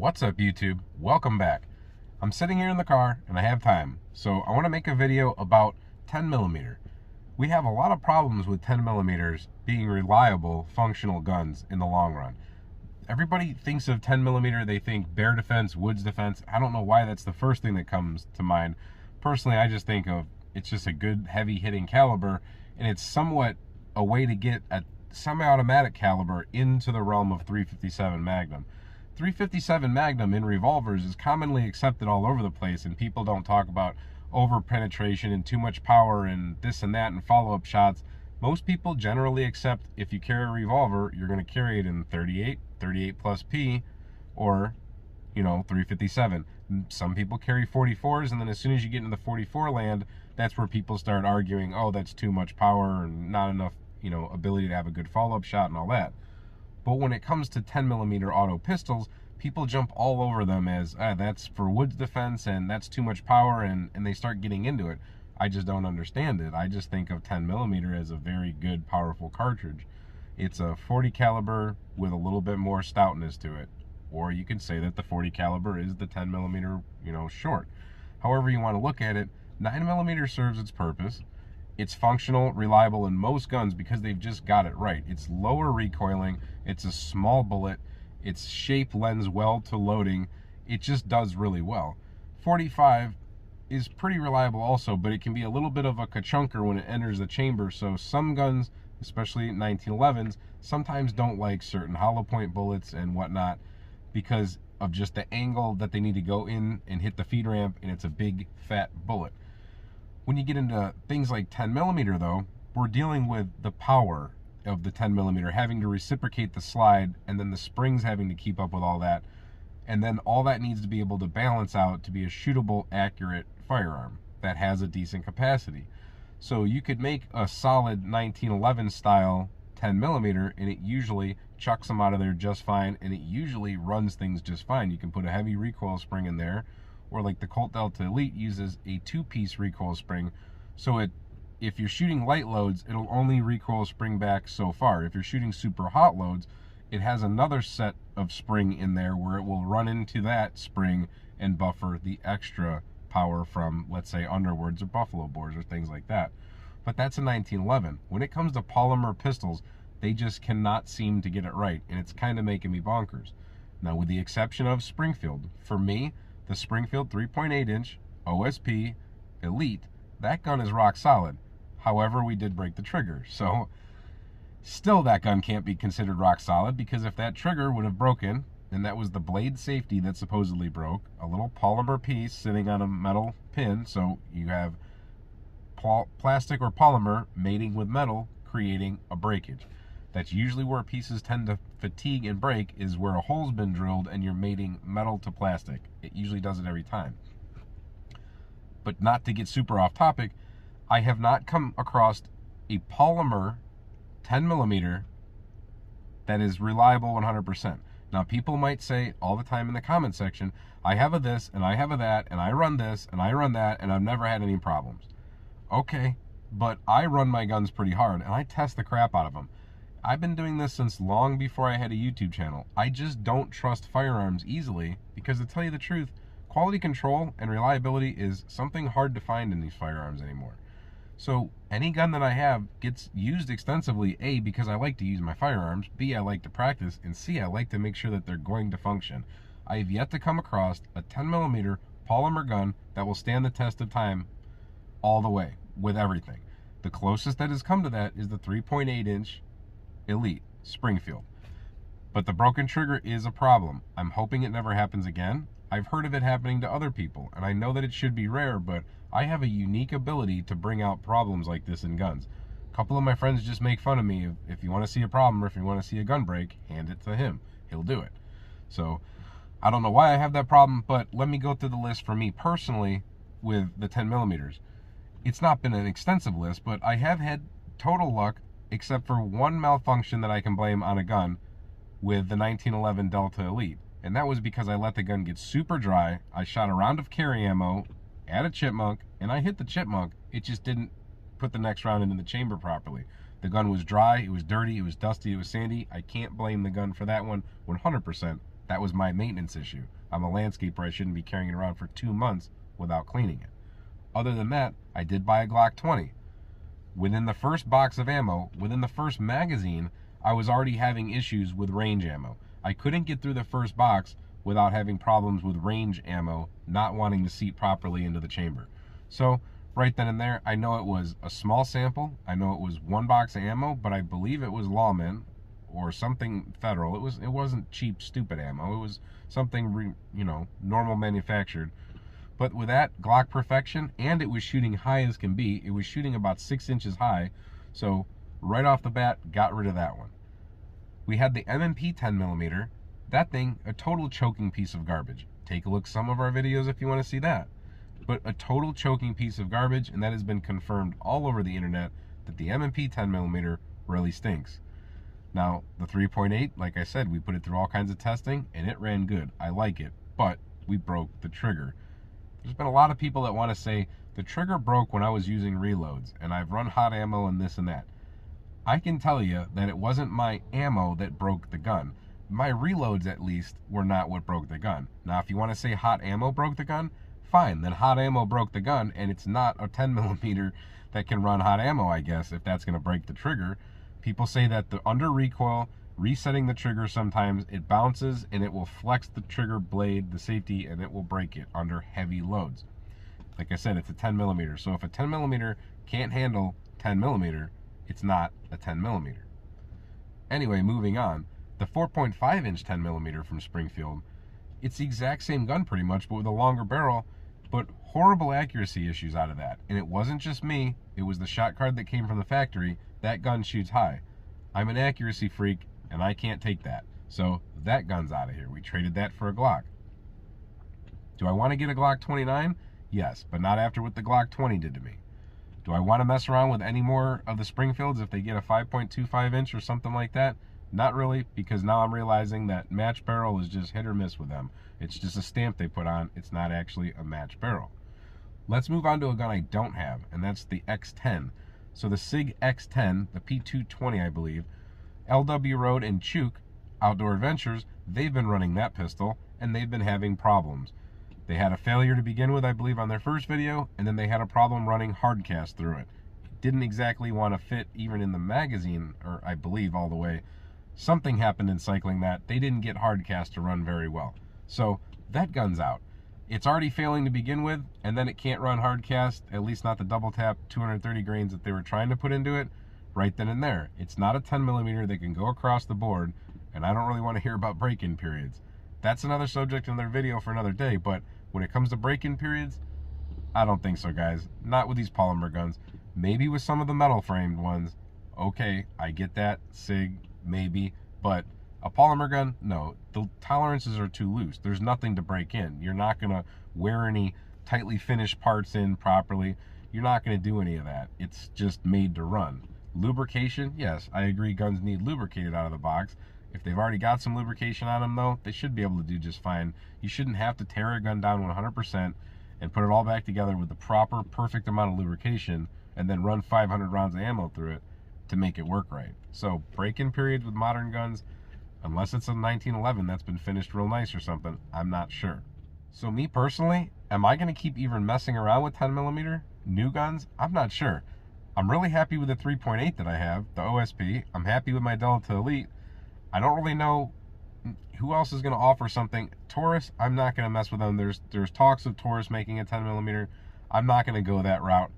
What's up, YouTube? Welcome back. I'm sitting here in the car and I have time, so I want to make a video about 10mm. We have a lot of problems with 10mm being reliable, functional guns in the long run. Everybody thinks of 10mm, they think bear defense, woods defense. I don't know why that's the first thing that comes to mind. Personally, I just think of it's just a good heavy hitting caliber, and it's somewhat a way to get a semi-automatic caliber into the realm of 357 Magnum. 357 Magnum in revolvers is commonly accepted all over the place, and people don't talk about over penetration and too much power and this and that and follow-up shots. Most people generally accept if you carry a revolver, you're going to carry it in 38, 38 plus P, or 357. Some people carry 44s, and then as soon as you get into the 44 land, that's where people start arguing, oh, that's too much power and not enough ability to have a good follow-up shot and all that. But when it comes to 10mm auto pistols, people jump all over them as, that's for woods defense and that's too much power, and they start getting into it. I just don't understand it. I just think of 10mm as a very good, powerful cartridge. It's a 40 caliber with a little bit more stoutness to it. Or you could say that the 40 caliber is the 10mm, short. However you want to look at it, 9mm serves its purpose. It's functional, reliable in most guns because they've just got it right. It's lower recoiling, it's a small bullet, its shape lends well to loading, it just does really well. 45 is pretty reliable also, but it can be a little bit of a ka-chunker when it enters the chamber, so some guns, especially 1911s, sometimes don't like certain hollow point bullets and whatnot because of just the angle that they need to go in and hit the feed ramp, and it's a big, fat bullet. When you get into things like 10mm though, we're dealing with the power of the 10mm, having to reciprocate the slide, and then the springs having to keep up with all that, and then all that needs to be able to balance out to be a shootable, accurate firearm that has a decent capacity. So you could make a solid 1911 style 10mm, and it usually chucks them out of there just fine, and it usually runs things just fine. You can put a heavy recoil spring in there, or like the Colt Delta Elite uses a 2-piece recoil spring, so if you're shooting light loads, it'll only recoil spring back so far. If you're shooting super hot loads, it has another set of spring in there where it will run into that spring and buffer the extra power from, let's say, underwoods or buffalo bores or things like that. But that's a 1911. When it comes to polymer pistols, they just cannot seem to get it right, and it's kind of making me bonkers. Now, with the exception of Springfield, for me, the Springfield 3.8-inch OSP Elite, that gun is rock solid. However, we did break the trigger, so still that gun can't be considered rock solid, because if that trigger would have broken, and that was the blade safety that supposedly broke, a little polymer piece sitting on a metal pin, so you have plastic or polymer mating with metal, creating a breakage. That's usually where pieces tend to fatigue and break, is where a hole's been drilled and you're mating metal to plastic. It usually does it every time. But not to get super off topic, I have not come across a polymer 10mm that is reliable 100%. Now, people might say all the time in the comment section, I have a this and I have a that and I run this and I run that and I've never had any problems. Okay, but I run my guns pretty hard and I test the crap out of them. I've been doing this since long before I had a YouTube channel. I just don't trust firearms easily because, to tell you the truth, quality control and reliability is something hard to find in these firearms anymore. So any gun that I have gets used extensively, A, because I like to use my firearms, B, I like to practice, and C, I like to make sure that they're going to function. I have yet to come across a 10mm polymer gun that will stand the test of time all the way with everything. The closest that has come to that is the 3.8-inch Elite Springfield, but the broken trigger is a problem. I'm hoping it never happens again. I've heard of it happening to other people, and I know that it should be rare, but I have a unique ability to bring out problems like this in guns. A couple of my friends just make fun of me. If you want to see a problem or if you want to see a gun break, hand it to him. He'll do it. So I don't know why I have that problem, but let me go through the list for me personally with the 10mm. It's not been an extensive list, but I have had total luck, except for one malfunction that I can blame on a gun, with the 1911 Delta Elite. And that was because I let the gun get super dry. I shot a round of carry ammo at a chipmunk, and I hit the chipmunk. It just didn't put the next round into the chamber properly. The gun was dry, it was dirty, it was dusty, it was sandy. I can't blame the gun for that one 100%. That was my maintenance issue. I'm a landscaper. I shouldn't be carrying it around for 2 months without cleaning it. Other than that, I did buy a Glock 20. Within the first box of ammo, within the first magazine, I was already having issues with range ammo. I couldn't get through the first box without having problems with range ammo not wanting to seat properly into the chamber. So right then and there, I know it was a small sample. I know it was 1 box of ammo, but I believe it was Lawman or something federal. It wasn't cheap, stupid ammo. It was something, normal manufactured. But with that, Glock perfection, and it was shooting high as can be. It was shooting about 6 inches high. So right off the bat, got rid of that one. We had the M&P 10mm. That thing, a total choking piece of garbage. Take a look at some of our videos if you want to see that. But a total choking piece of garbage, and that has been confirmed all over the internet that the M&P 10mm really stinks. Now, the 3.8, like I said, we put it through all kinds of testing, and it ran good. I like it, but we broke the trigger. There's been a lot of people that want to say, the trigger broke when I was using reloads, and I've run hot ammo and this and that. I can tell you that it wasn't my ammo that broke the gun. My reloads, at least, were not what broke the gun. Now, if you want to say hot ammo broke the gun, fine, then hot ammo broke the gun, and it's not a 10mm that can run hot ammo, I guess, if that's going to break the trigger. People say that the under recoil, resetting the trigger sometimes, it bounces and it will flex the trigger blade, the safety, and it will break it under heavy loads. Like I said, it's a 10mm, so if a 10mm can't handle 10mm, it's not a 10mm. Anyway, moving on, the 4.5 inch 10mm from Springfield, it's the exact same gun pretty much, but with a longer barrel, but horrible accuracy issues out of that. And it wasn't just me, it was the shot card that came from the factory. That gun shoots high. I'm an accuracy freak, and I can't take that. So that gun's out of here. We traded that for a Glock. Do I want to get a Glock 29? Yes, but not after what the Glock 20 did to me. Do I want to mess around with any more of the Springfields if they get a 5.25 inch or something like that? Not really, because now I'm realizing that match barrel is just hit or miss with them. It's just a stamp they put on. It's not actually a match barrel. Let's move on to a gun I don't have, and that's the X10. So the Sig X10, the P220, I believe, LW Road and Chuk Outdoor Adventures, they've been running that pistol, and they've been having problems. They had a failure to begin with, I believe, on their first video, and then they had a problem running hardcast through it. It didn't exactly want to fit even in the magazine, or I believe all the way. Something happened in cycling that they didn't get hardcast to run very well. So that gun's out. It's already failing to begin with, and then it can't run hardcast, at least not the double tap 230 grains that they were trying to put into it right then and there. It's not a 10mm that can go across the board, and I don't really want to hear about break-in periods. That's another subject in their video for another day, but when it comes to break-in periods, I don't think so, guys. Not with these polymer guns. Maybe with some of the metal framed ones. Okay, I get that. Sig, maybe, but a polymer gun, no. The tolerances are too loose. There's nothing to break in. You're not going to wear any tightly finished parts in properly. You're not going to do any of that. It's just made to run. Lubrication, yes, I agree guns need lubricated out of the box. If they've already got some lubrication on them, though, they should be able to do just fine. You shouldn't have to tear a gun down 100% and put it all back together with the proper, perfect amount of lubrication and then run 500 rounds of ammo through it to make it work right. So break-in periods with modern guns, unless it's a 1911 that's been finished real nice or something, I'm not sure. So me personally, am I going to keep even messing around with 10mm new guns? I'm not sure. I'm really happy with the 3.8 that I have, the OSP. I'm happy with my Delta Elite. I don't really know who else is going to offer something. Taurus, I'm not going to mess with them. There's talks of Taurus making a 10mm. I'm not going to go that route.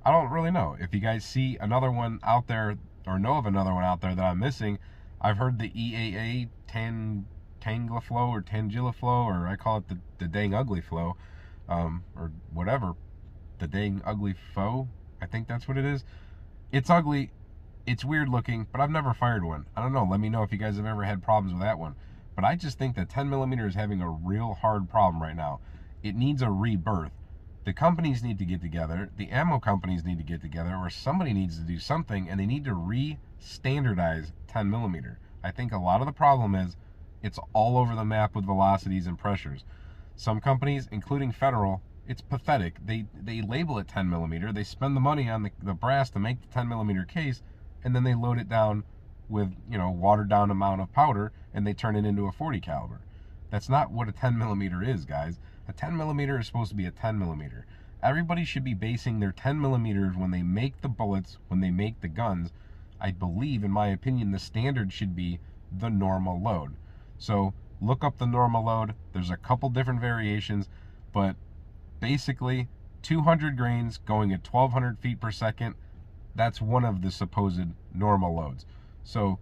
I don't really know. If you guys see another one out there or know of another one out there that I'm missing, I've heard the EAA Tanglaflow or Tangilaflow, or I call it the dang ugly flow, or whatever. The dang ugly foe, I think that's what it is. It's ugly. It's weird looking, but I've never fired one. I don't know. Let me know if you guys have ever had problems with that one. But I just think that 10mm is having a real hard problem right now. It needs a rebirth. The companies need to get together. The ammo companies need to get together, or somebody needs to do something, and they need to re-standardize 10mm. I think a lot of the problem is it's all over the map with velocities and pressures. Some companies, including Federal, it's pathetic. They label it 10mm. They spend the money on the brass to make the 10mm case, and then they load it down with, watered down amount of powder, and they turn it into a 40 caliber. That's not what a 10 millimeter is, guys. A 10 millimeter is supposed to be a 10 millimeter. Everybody should be basing their 10 millimeters when they make the bullets, when they make the guns. I believe, in my opinion, the standard should be the normal load. So look up the normal load. There's a couple different variations, but basically 200 grains going at 1200 feet per second, that's one of the supposed normal loads. So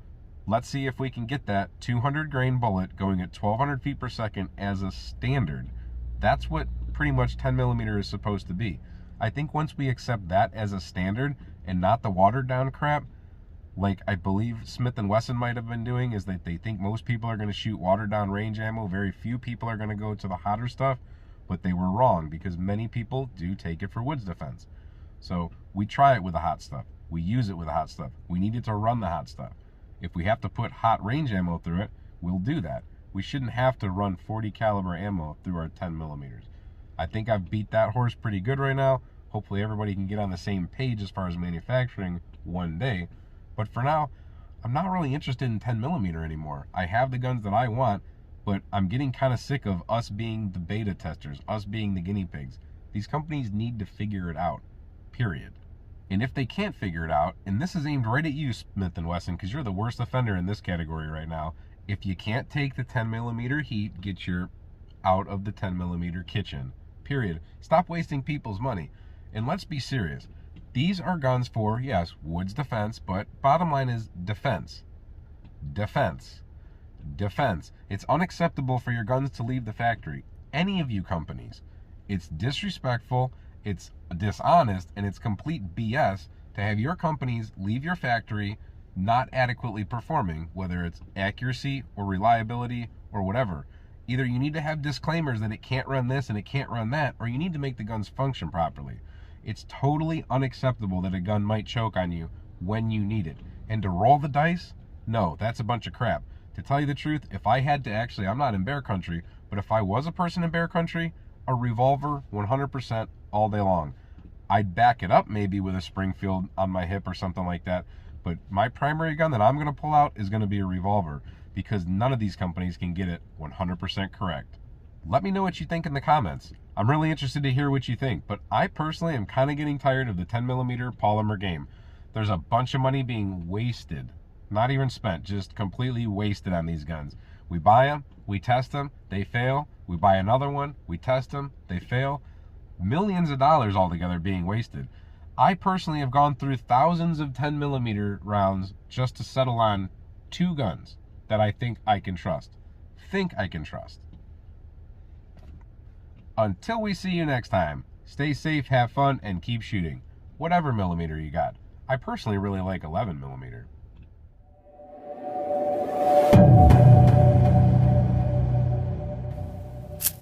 let's see if we can get that 200 grain bullet going at 1200 feet per second as a standard. That's what pretty much 10 millimeter is supposed to be. I think once we accept that as a standard and not the watered down crap, like I believe Smith & Wesson might have been doing, is that they think most people are going to shoot watered down range ammo. Very few people are going to go to the hotter stuff, but they were wrong because many people do take it for woods defense. So we try it with the hot stuff. We use it with the hot stuff. We need it to run the hot stuff. If we have to put hot range ammo through it, we'll do that. We shouldn't have to run 40 caliber ammo through our 10 millimeters. I think I've beat that horse pretty good right now. Hopefully everybody can get on the same page as far as manufacturing one day. But for now, I'm not really interested in 10 millimeter anymore. I have the guns that I want, but I'm getting kind of sick of us being the beta testers, us being the guinea pigs. These companies need to figure it out, period. And if they can't figure it out, and this is aimed right at you, Smith & Wesson, because you're the worst offender in this category right now. If you can't take the 10 millimeter heat, get your out of the 10 millimeter kitchen, period. Stop wasting people's money. And let's be serious. These are guns for, yes, woods defense, but bottom line is defense. Defense. Defense. It's unacceptable for your guns to leave the factory. Any of you companies. It's disrespectful, it's dishonest, and it's complete BS to have your companies leave your factory not adequately performing, whether it's accuracy or reliability or whatever. Either you need to have disclaimers that it can't run this and it can't run that, or you need to make the guns function properly. It's totally unacceptable that a gun might choke on you when you need it. And to roll the dice, no, that's a bunch of crap. To tell you the truth, if I had to actually, I'm not in bear country, but if I was a person in bear country, a revolver 100% all day long. I'd back it up maybe with a Springfield on my hip or something like that, but my primary gun that I'm going to pull out is going to be a revolver because none of these companies can get it 100% correct. Let me know what you think in the comments. I'm really interested to hear what you think, but I personally am kind of getting tired of the 10 millimeter polymer game. There's a bunch of money being wasted, not even spent, just completely wasted on these guns. We buy them, we test them, they fail. We buy another one, we test them, they fail. Millions of dollars altogether being wasted. I personally have gone through thousands of 10 millimeter rounds just to settle on 2 guns that I think I can trust. Until we see you next time, stay safe, have fun, and keep shooting. Whatever millimeter you got. I personally really like 11 millimeter.